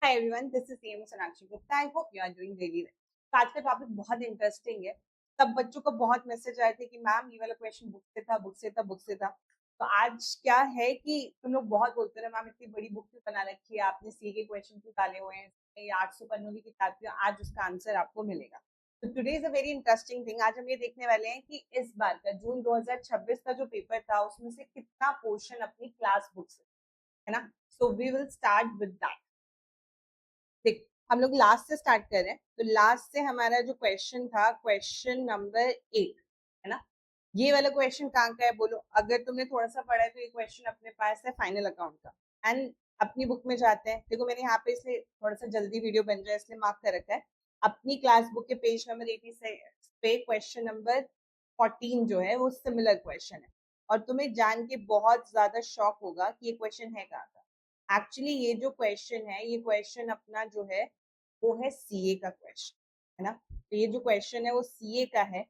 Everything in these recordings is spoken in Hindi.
Hi everyone, this is CM Sonakshi Gupta. I hope you are doing really well. तो आज का टॉपिक बहुत इंटरेस्टिंग है। सब बच्चों को बहुत मैसेज आए थे कि मैम ये वाला क्वेश्चन बुक से था, बुक से था, बुक से था। तो आज क्या है कि तुम लोग बहुत बोलते हो मैम इतनी बड़ी बुक क्यों बना रखी है आपने, सी के क्वेश्चन क्यों डाले हुए हैं, ये 800 पन्नों की किताब की। आज उसका आंसर आपको मिलेगा। तो today is a very interesting thing. आज हम ये देखने वाले हैं कि इस बार का जून 2026 का जो पेपर था उसमें से कितना पोर्शन अपनी क्लास बुक से है ना। So we will start with that. देख, हम लोग लास्ट से स्टार्ट कर रहे हैं। तो लास्ट से हमारा जो क्वेश्चन था, क्वेश्चन नंबर 8 है ना। ये वाला क्वेश्चन कहाँ का है बोलो। अगर तुमने थोड़ा सा पढ़ा है तो ये क्वेश्चन अपने पास है फाइनल अकाउंट का। एंड अपनी बुक में जाते हैं। देखो मैंने यहाँ पे इसलिए थोड़ा सा जल्दी वीडियो बन जाए इसलिए मार्क कर रखा है। अपनी क्लास बुक के पेज नंबर 86 पे क्वेश्चन नंबर 14 जो है वो सिमिलर क्वेश्चन है। और तुम्हें जान के बहुत ज्यादा शॉक होगा कि ये क्वेश्चन है कहाँ का। एक्चुअली ये जो क्वेश्चन है, ये क्वेश्चन अपना जो है वो है सीए का क्वेश्चन है ना। तो ये जो क्वेश्चन है वो सीए का है।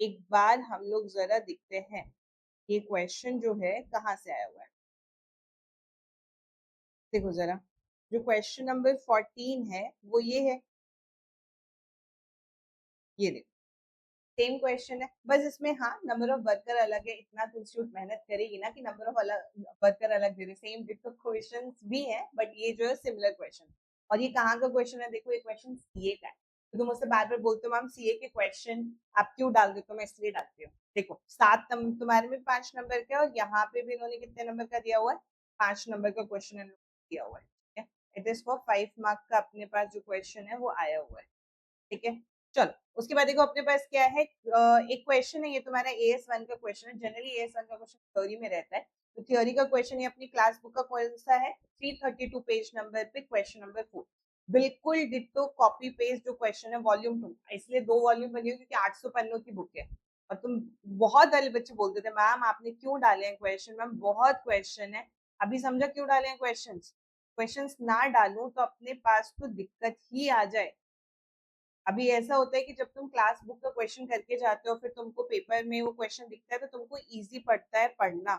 एक बार हम लोग जरा देखते हैं ये क्वेश्चन जो है कहाँ से आया हुआ है। देखो जरा, जो क्वेश्चन नंबर 14 है वो ये है। ये देखो, सेम क्वेश्चन है, बस इसमें हाँ नंबर ऑफ वर्कर अलग है। इतना तो इंस्टीट्यूट मेहनत करेगी ना कि नंबर ऑफ अलग वर्कर अलग दे रहे। सेम डिटो क्वेश्चन भी है बट ये जो है सिमिलर क्वेश्चन। और ये कहाँ का क्वेश्चन है, देखो ये क्वेश्चन सीए का है। तो तुम मुझसे बार बार बोलते हो मैम सीए के क्वेश्चन आप क्यों डाल देते हो, मैं इसलिए डालती हूँ। देखो 7 नंबर तुम्हारे में 5 नंबर का, और यहाँ पे भी इन्होंने कितने नंबर का दिया हुआ है, 5 नंबर का क्वेश्चन दिया हुआ है। ठीक है, इट इज फॉर 5 मार्क का अपने पास जो क्वेश्चन है वो आया हुआ है। ठीक है, चलो उसके बाद देखो अपने पास क्या है। एक क्वेश्चन है, ये तुम्हारा AS1 का क्वेश्चन है। जनरली AS1 का क्वेश्चन थ्योरी में रहता है। तो थ्योरी का क्वेश्चन ये अपनी क्लास बुक का कौन सा है, 332 पेज नंबर पे क्वेश्चन नंबर 4। बिल्कुल डिट्टो कॉपी पेस्ट जो क्वेश्चन है वॉल्यूम 2। इसलिए 2 वॉल्यूम बनी हुई क्योंकि 800 पन्नों की बुक है। और तुम बहुत सारे बच्चे बोलते थे मैम आपने क्यों डाले हैं क्वेश्चन, मैम बहुत क्वेश्चन है। अभी समझा क्यों डाले हैं क्वेश्चन। क्वेश्चन ना डालूं तो अपने पास तो दिक्कत ही आ जाए। अभी ऐसा होता है कि जब तुम क्लास बुक का क्वेश्चन करके जाते हो फिर तुमको पेपर में वो क्वेश्चन दिखता है तो तुमको इजी पड़ता है पढ़ना,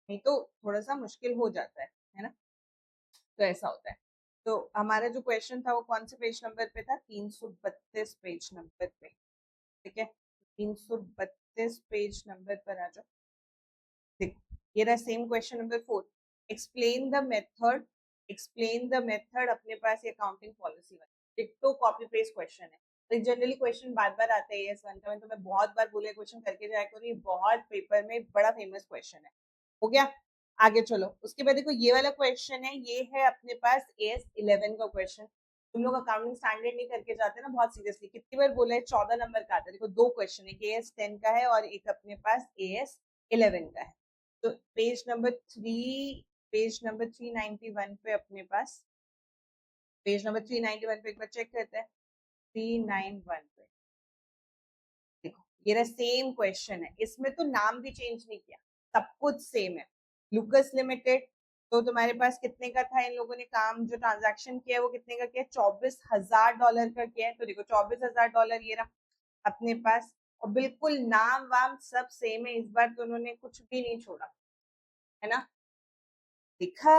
नहीं तो थोड़ा सा मुश्किल हो जाता है ना। तो ऐसा होता है। तो हमारा जो क्वेश्चन था वो कौन से पेज नंबर पे था, 332 पेज नंबर पे। ठीक है, 332 पेज नंबर पर आ जाओ। देखो ये रहा same question number 4। Explain the method. Explain the method अपने पास ये अकाउंटिंग पॉलिसी वाली डिट्टो कॉपी पेस्ट क्वेश्चन है। तो जनरली क्वेश्चन बार बार आते हैं AS1 का। मैं तुम्हें बहुत बार बोले क्वेश्चन करके जाया करो, ये बहुत पेपर में बड़ा फेमस क्वेश्चन है। हो गया, आगे चलो। उसके बाद देखो ये वाला क्वेश्चन है, ये है अपने पास AS11 का क्वेश्चन। तुम लोग अकाउंटिंग स्टैंडर्ड नहीं करके जाते ना बहुत सीरियसली। कितनी बार बोला है, 14 नंबर का आता है। देखो 2 क्वेश्चन है, एक AS10 का है और एक अपने पास AS11 का है। तो पेज नंबर 391 पे अपने पास, पेज नंबर 391 पे एक बार चेक करते हैं। 391 पे देखो ये रहा सेम क्वेश्चन है। इसमें तो नाम भी चेंज नहीं किया, सब कुछ सेम है। लुकस लिमिटेड, तो तुम्हारे पास कितने का था, इन लोगों ने काम जो ट्रांजैक्शन किया है वो कितने का किया, $24,000 का किया है। तो देखो $24,000 ये रहा अपने पास। और बिल्कुल नाम वाम सब सेम है, इस बार तो उन्होंने कुछ भी नहीं छोड़ा है ना। देखा,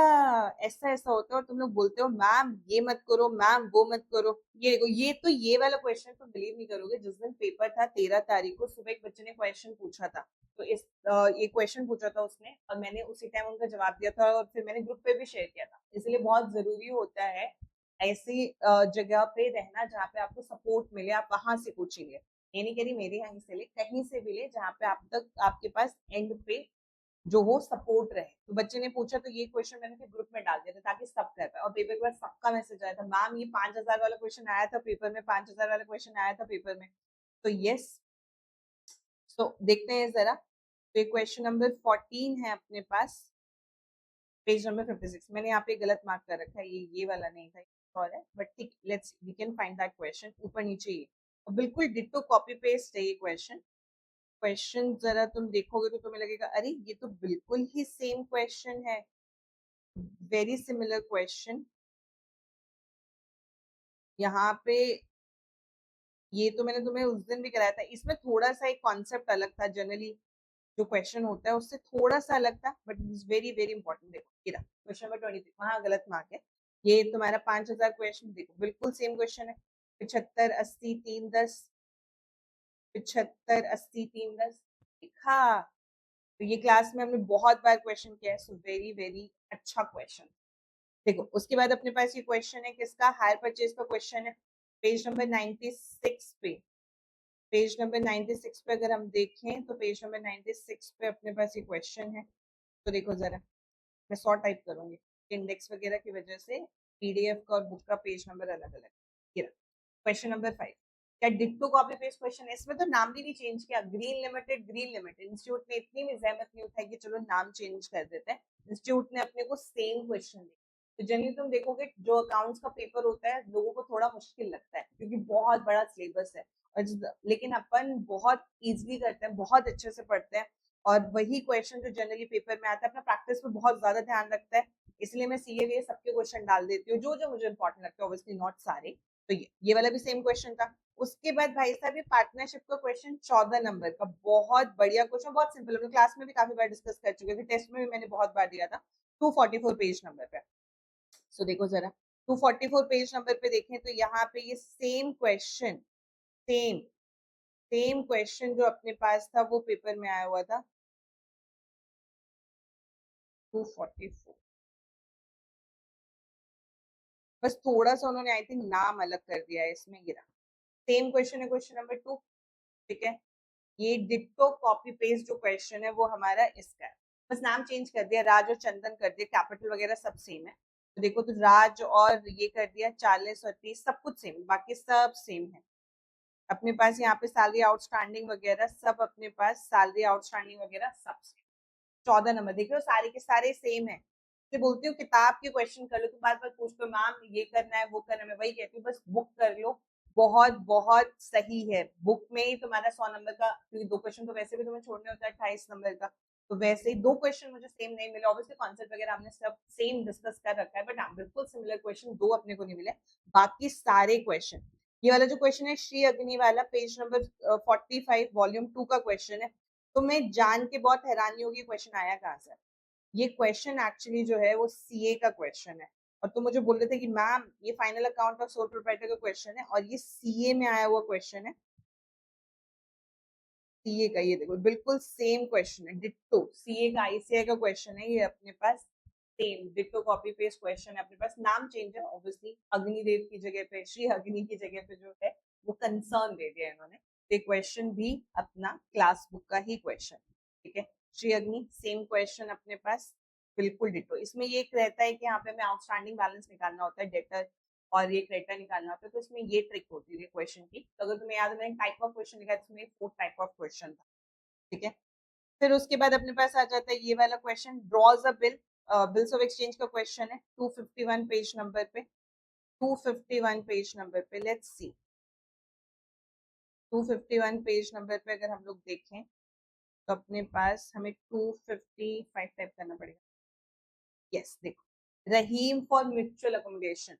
ऐसा ऐसा होता है और तुम लोग बोलते हो मैम ये मत करो, मैम वो मत करो। ये देखो, ये तो ये वाला क्वेश्चन तो बिलीव नहीं करोगे। जिस दिन पेपर था 13 तारीख को सुबह एक बच्चे ने क्वेश्चन पूछा था। तो ये क्वेश्चन पूछा था उसने और मैंने उसी टाइम उनका जवाब दिया था और फिर मैंने ग्रुप पे भी शेयर किया था। इसलिए बहुत जरूरी होता है ऐसी जगह पे रहना जहाँ पे आपको सपोर्ट मिले, आप वहां से पूछेंगे। ये नहीं कह रही मेरे यहाँ से ले, कहीं से भी ले जहाँ पे आप तक आपके पास एंड पे जो हो सपोर्ट रहे। तो बच्चे ने पूछा तो ये क्वेश्चन मैंने फिर ग्रुप में डाल दिया था ताकि सब कर पाए। और पेपर के बाद सबका मैसेज आया था मैम ये 5,000 वाला क्वेश्चन आया था पेपर में, 5,000 वाला क्वेश्चन आया था पेपर में। तो यस, तो देखते हैं जरा। तो ये क्वेश्चन नंबर 14 है अपने पास, पेज नंबर 56। मैंने यहाँ पे गलत मार्क कर रखा है, ये वाला नहीं था और है, बट ठीक, let's we can find that question. ऊपर नीचे ये और बिल्कुल डिट्टो कॉपी पेस्ट है ये क्वेश्चन। क्वेश्चन जरा तुम देखोगे तो तुम्हें लगेगा अरे ये तो बिल्कुल ही सेम क्वेश्चन है, वेरी सिमिलर क्वेश्चन। यहाँ पे ये तो मैंने तुम्हें उस दिन भी कराया था। इसमें थोड़ा सा एक कॉन्सेप्ट अलग था, जनरली जो क्वेश्चन होता है उससे थोड़ा सा अलग था, but it is very very important. देखो क्वेश्चन नंबर 23, वहां गलत मार्क है। ये तुम्हारा 5000 क्वेश्चन, देखो बिल्कुल सेम क्वेश्चन है। 75 80 3 10, 75 80 3 10 लिखा। तो ये क्लास में हमने बहुत बार क्वेश्चन किया है, सो वेरी वेरी अच्छा क्वेश्चन। देखो उसके बाद अपने पास ये क्वेश्चन है किसका, हायर परचेज का क्वेश्चन है, पेज नंबर 96 पे। पेज नंबर 96 पे अगर हम देखें तो पेज नंबर 96 पे अपने पास ये क्वेश्चन है। तो देखो जरा, मैं 100 टाइप करूंगी, इंडेक्स वगैरह की वजह से पीडीएफ का और बुक का पेज नंबर अलग अलग। क्वेश्चन नंबर 5, क्या डिट्टो कॉपी पेस्ट क्वेश्चन है? इसमें तो नाम भी नहीं चेंज किया, ग्रीन लिमिटेड इंस्टीट्यूट ने इतनी भी जहमत नहीं उठाई कि चलो नाम चेंज कर देते हैं। इंस्टीट्यूट ने अपने को सेम क्वेश्चन दिया। तो जनरली तुम देखोगे जो अकाउंट्स का पेपर होता है लोगों को थोड़ा मुश्किल लगता है क्योंकि बहुत बड़ा सिलेबस है, और लेकिन अपन बहुत इजीली करते हैं, बहुत अच्छे से पढ़ते हैं, और वही क्वेश्चन जो जनरली पेपर में आता है अपना प्रैक्टिस पे बहुत ज्यादा ध्यान रखता है। इसलिए मैं सीए सबके क्वेश्चन डाल देती हूँ जो जो मुझे इंपॉर्टेंट लगता है, ऑब्वियसली नॉट सारे। तो ये वाला भी सेम क्वेश्चन था। उसके बाद भाई साहब ये पार्टनरशिप का क्वेश्चन 14 नंबर का, बहुत बढ़िया क्वेश्चन, बहुत सिंपल है, क्लास में भी काफी बार डिस्कस कर चुके थे, टेस्ट में भी मैंने बहुत बार दिया था। 244 पेज नंबर पे। सो देखो जरा, 244 पेज नंबर पे देखें तो यहाँ पे ये same question, same same question जो अपने पास था वो पेपर में आया हुआ था। 244, बस थोड़ा सा उन्होंने आई थिंक नाम अलग कर दिया है इसमें, गिरा। सेम क्वेश्चन है, क्वेश्चन नंबर 2, ठीक है। ये डिट्टो कॉपी पेस्ट जो क्वेश्चन है वो हमारा इसका है, बस नाम चेंज कर दिया, राज और चंदन कर दिया, कैपिटल वगैरह सब सेम है। तो देखो, तो राज और ये कर दिया, 40 और 30 सब कुछ सेम, बाकी सब सेम है अपने पास। यहाँ पे सैलरी आउटस्टैंडिंग वगैरह सब अपने पास, सैलरी आउटस्टैंडिंग वगैरह सब सेम। 14 नंबर देख लो, सारे के सारे सेम है। तो बोलती हूँ किताब के क्वेश्चन कर लो, तो बार बार पूछते हो मैम ये करना है वो करना है, मैं वही कहती हूँ बस बुक कर लो, बहुत बहुत सही है। बुक में ही तुम्हारा 100 नंबर का, क्योंकि 2 क्वेश्चन तो वैसे भी तुम्हें छोड़ने होता है 28 नंबर का, तो वैसे ही 2 क्वेश्चन मुझे सेम नहीं मिले, ऑब्वियसली कॉन्सेप्ट वगैरह हमने सब सेम डिस्कस कर रखा है, बट हाँ बिल्कुल सिमिलर क्वेश्चन 2 अपने को नहीं मिले, बाकी सारे क्वेश्चन। ये वाला जो क्वेश्चन है श्री अग्नि वाला, पेज नंबर 45 वॉल्यूम 2 का क्वेश्चन है। तो मैं जान के बहुत हैरानी होगी क्वेश्चन आया कहाँ से। ये क्वेश्चन एक्चुअली जो है वो सीए का क्वेश्चन है, और तुम मुझे बोल रहे थे कि मैम ये final account of sole proprietor का क्वेश्चन है और ये सीए में आया हुआ क्वेश्चन है। सीए का ये देखो बिल्कुल सेम क्वेश्चन है, डिट्टो सीए का आईसीआई का क्वेश्चन है ये अपने पास, same ditto copy paste question है अपने पास, नाम चेंज है ऑब्वियसली, अग्निदेव की जगह पे श्री अग्नि की जगह पे जो है वो कंसर्न दे दिया इन्होंने। तो क्वेश्चन भी अपना क्लास बुक का ही क्वेश्चन, ठीक है। श्री अग्नि सेम क्वेश्चन अपने पास, बिल्कुल डिट्टो। इसमें ये एक रहता है कि यहाँ पे हमें आउटस्टैंडिंग बैलेंस निकालना होता है, डेटर और ये क्रेडिटर निकालना होता है, तो इसमें ये ट्रिक होती है क्वेश्चन की। तो अगर तुम्हें याद है मैंने टाइप ऑफ क्वेश्चन लिखा है, इसमें 4 टाइप ऑफ क्वेश्चन था, ठीक है। फिर उसके बाद अपने पास आ जाता है ये वाला question, draws a bill, bills of exchange का क्वेश्चन है, 251 पेज नंबर पे, 251 पेज नंबर पे, लेट्स सी 251 पेज नंबर पे अगर हम लोग देखें तो अपने पास हमें 255 टाइप करना पड़ेगा। यस देखो, रहीम फॉर म्यूचुअल अकोमोडेशन,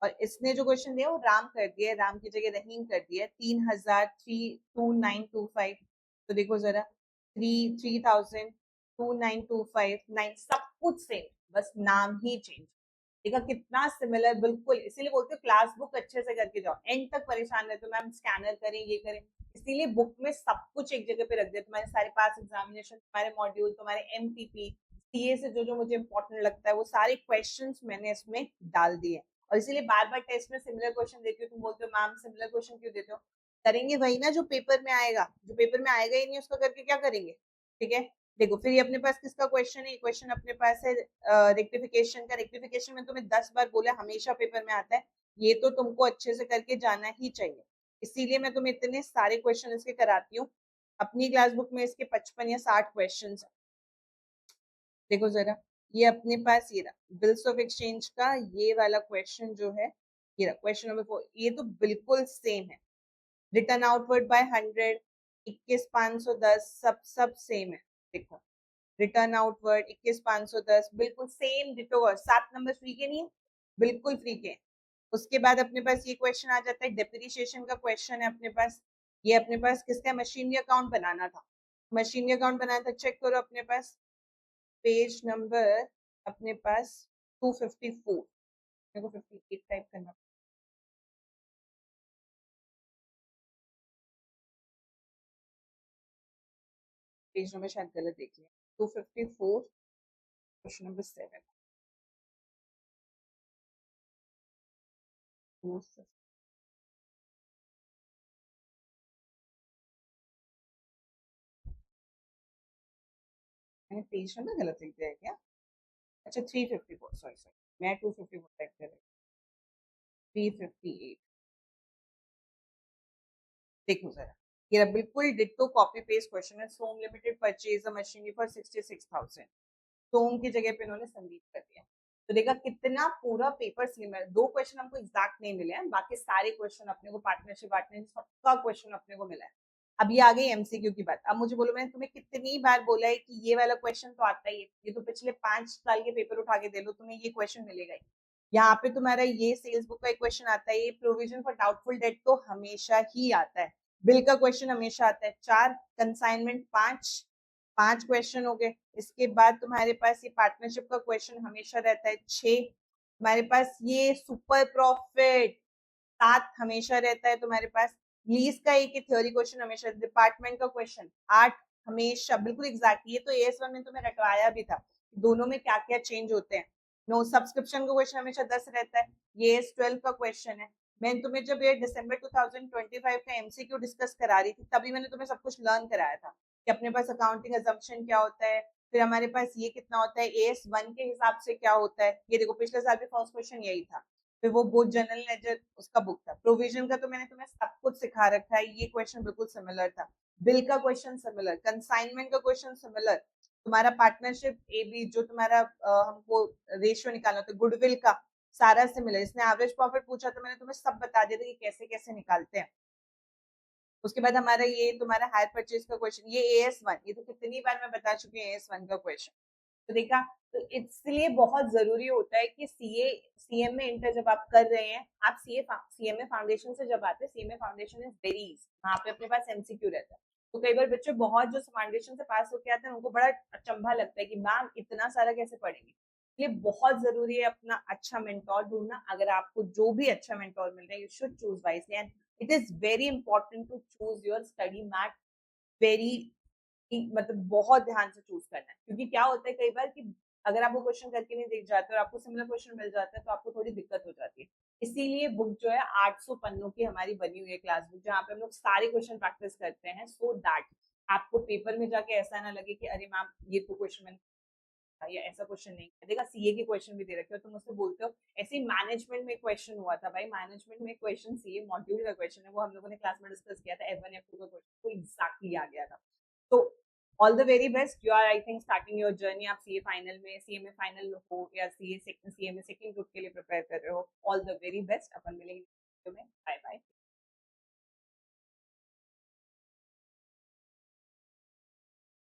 और इसने जो क्वेश्चन दिया वो राम कर दिया है, राम की जगह रहीम कर दिया है, 3000 तो देखो जरा, 3000 सब कुछ सेम, बस नाम ही चेंज। देखा कितना सिमिलर, बिल्कुल, इसीलिए बोलते हो क्लास बुक अच्छे से करके जाओ, एंड तक परेशान रहते हो मैम स्कैनर करें ये करें, इसीलिए बुक में सब कुछ एक जगह पे रख दिया, तुम्हारे सारे पास एग्जामिनेशन, तुम्हारे मॉड्यूल, तुम्हारे एमपीपी, सीए से जो जो मुझे इंपॉर्टेंट लगता है वो सारे क्वेश्चंस मैंने इसमें डाल दिए। और इसीलिए बार बार टेस्ट में सिमिलर क्वेश्चन देती हो, तुम बोलते हो मैम सिमिलर क्वेश्चन क्यों देते हो, करेंगे वही ना जो पेपर में आएगा, जो पेपर में आएगा ही नहीं उसका करके क्या करेंगे, ठीक है। देखो फिर ये अपने पास किसका क्वेश्चन है, ये क्वेश्चन अपने पास है रेक्टिफिकेशन का। रेक्टिफिकेशन में तुम्हें 10 बार बोला, हमेशा पेपर में आता है, ये तो तुमको अच्छे से करके जाना ही चाहिए, इसीलिए मैं तुम्हें इतने सारे क्वेश्चन इसके कराती हूँ। अपनी क्लास बुक में इसके 55 या 60 क्वेश्चन है। देखो जरा, ये अपने पास ये रहा बिल्स ऑफ एक्सचेंज का ये वाला क्वेश्चन जो है, ये रहा क्वेश्चन नंबर 4, ये तो बिल्कुल सेम है, रिटर्न आउटवर्ड बाय 100, 21,510 सब सेम है। देखो रिटर्न आउटवर्ड 21,510 बिल्कुल सेम डिटो, 7 नंबर फ्री के नहीं है, बिल्कुल फ्री के। उसके बाद अपने पास ये क्वेश्चन आ जाता है, डेप्रिसिएशन का क्वेश्चन है अपने पास, ये अपने पास किसका, मशीनरी अकाउंट बनाना था, मशीनरी अकाउंट बनाना था, चेक करो अपने पास पेज नंबर अपने पास 254, मेरे को 58 टाइप करना, पेज नंबर शायद गलत देख लिया। 254 क्वेश्चन नंबर 7। मैंने पेज नंबर गलत लिख दिया है क्या? अच्छा 354, सॉरी सॉरी, मैं 254 टाइप कर रही हूँ। 358। देखो जरा, ये बिल्कुल डिट्टो कॉपी पेस्ट क्वेश्चन है। Som limited purchase a machinery for 66,000। Som की जगह पे इन्होंने संदीप कर दिया। तो देखा कितना पूरा पेपर स्लिम है। 2 क्वेश्चन हमको एग्जैक्ट नहीं मिले हैं, बाकी सारे क्वेश्चन अपने को पार्टनरशिप पार्टनरशिप सबका क्वेश्चन अपने को मिला है। अब ये आ गई एमसीक्यू की बात। अब मुझे बोलो, मैंने तुम्हें कितनी बार बोला है कि ये वाला क्वेश्चन तो आता ही है, ये तो पिछले 5 साल के पेपर उठा के दे लो, तुम्हें ये क्वेश्चन मिलेगा ही। यहाँ पे तुम्हारा ये सेल्स बुक का एक क्वेश्चन आता है, ये प्रोविजन फॉर डाउटफुल डेट तो हमेशा ही आता है, बिल का क्वेश्चन हमेशा आता है। 4 कंसाइनमेंट 5 क्वेश्चन हो गए। इसके बाद तुम्हारे पास ये पार्टनरशिप का क्वेश्चन हमेशा रहता है 6। तुम्हारे पास ये सुपर प्रॉफिट 7 हमेशा रहता है तुम्हारे पास। लीज का एक थ्योरी क्वेश्चन हमेशा। डिपार्टमेंट का क्वेश्चन 8 हमेशा बिल्कुल एग्जैक्ट। ये तो एएस1 में तुम्हें रटवाया भी था दोनों में क्या क्या चेंज होते हैं। नो सब्सक्रिप्शन का क्वेश्चन हमेशा 10 रहता है। ये एस12 का क्वेश्चन है। मैंने तुम्हें जब ये दिसंबर 2025 का एमसीक्यू डिस्कस करा रही थी, तभी मैंने तुम्हें सब कुछ लर्न कराया था कि अपने पास अकाउंटिंग अजम्पशन क्या होता है, फिर हमारे पास ये कितना होता है, एएस1 के हिसाब से क्या होता है। ये देखो पिछले साल भी फर्स्ट क्वेश्चन यही था। फिर वो बोथ जनरल लेजर उसका बुक था। प्रोविजन का तो मैंने तुम्हें सब कुछ सिखा रखा है, ये क्वेश्चन बिल्कुल सिमिलर था। बिल का क्वेश्चन सिमिलर, कंसाइनमेंट का क्वेश्चन सिमिलर। तुम्हारा पार्टनरशिप ए बी जो तुम्हारा हमको रेशियो निकालना था गुडविल का, सारा सिमिलर। इसने एवरेज प्रॉफिट पूछा तो मैंने तुम्हें सब बता दिया था कि कैसे कैसे निकालते हैं। उसके बाद हमारा ये तुम्हारा हायर परचेज का क्वेश्चन, ये एएस1, ये तो कितनी बार मैं बता चुकी हूँ एएस1 का क्वेश्चन। तो देखा, तो इसलिए बहुत जरूरी होता है कि सीए सीएमए इंटर जब आप कर रहे हैं, आप सीएमए फाउंडेशन से जब आते हैं, CMA foundation is very easy, वहां पे अपने पास एमसीक्यू रहता है। तो कई बार बच्चे बहुत जो फाउंडेशन से पास होके आते हैं उनको बड़ा अचंभा लगता है कि मैम इतना सारा कैसे पढ़ेंगे। ये बहुत जरूरी है अपना अच्छा मेंटोर ढूंढना। अगर आपको जो भी अच्छा मेंटोर मिल रहा है, you should choose wisely and it is very important to choose your study material, मतलब बहुत ध्यान से चूज करना है। क्योंकि क्या होता है कई बार कि अगर आप वो क्वेश्चन करके नहीं देख जाते और आपको सिमिलर क्वेश्चन मिल जाता है तो आपको थोड़ी दिक्कत हो जाती है। इसीलिए बुक जो है 800 पन्नों की हमारी बनी हुई है क्लास बुक, जहाँ पे हम लोग सारे क्वेश्चन प्रैक्टिस करते हैं, सो दैट आपको पेपर में जाके ऐसा ना लगे कि अरे मैम ये तो क्वेश्चन मैंने, या ऐसा क्वेश्चन नहीं है। देखा सीए के क्वेश्चन भी दे रखे हो, तुम मुझसे बोलते हो ऐसे ही मैनेजमेंट में क्वेश्चन हुआ था भाई, मैनेजमेंट में क्वेश्चन सीए मॉड्यूल का क्वेश्चन है, वो हम लोगों ने क्लास में डिस्कस किया था, F1 F2 का क्वेश्चन तो एग्जैक्टली आ गया था। तो all the very best, you are I think starting your journey. आप सीए फाइनल में, सीएमए फाइनल हो या सीएमए सेकंड ग्रुप के लिए प्रिपेयर कर रहे हो, ऑल द वेरी बेस्ट। अपन मिलेंगे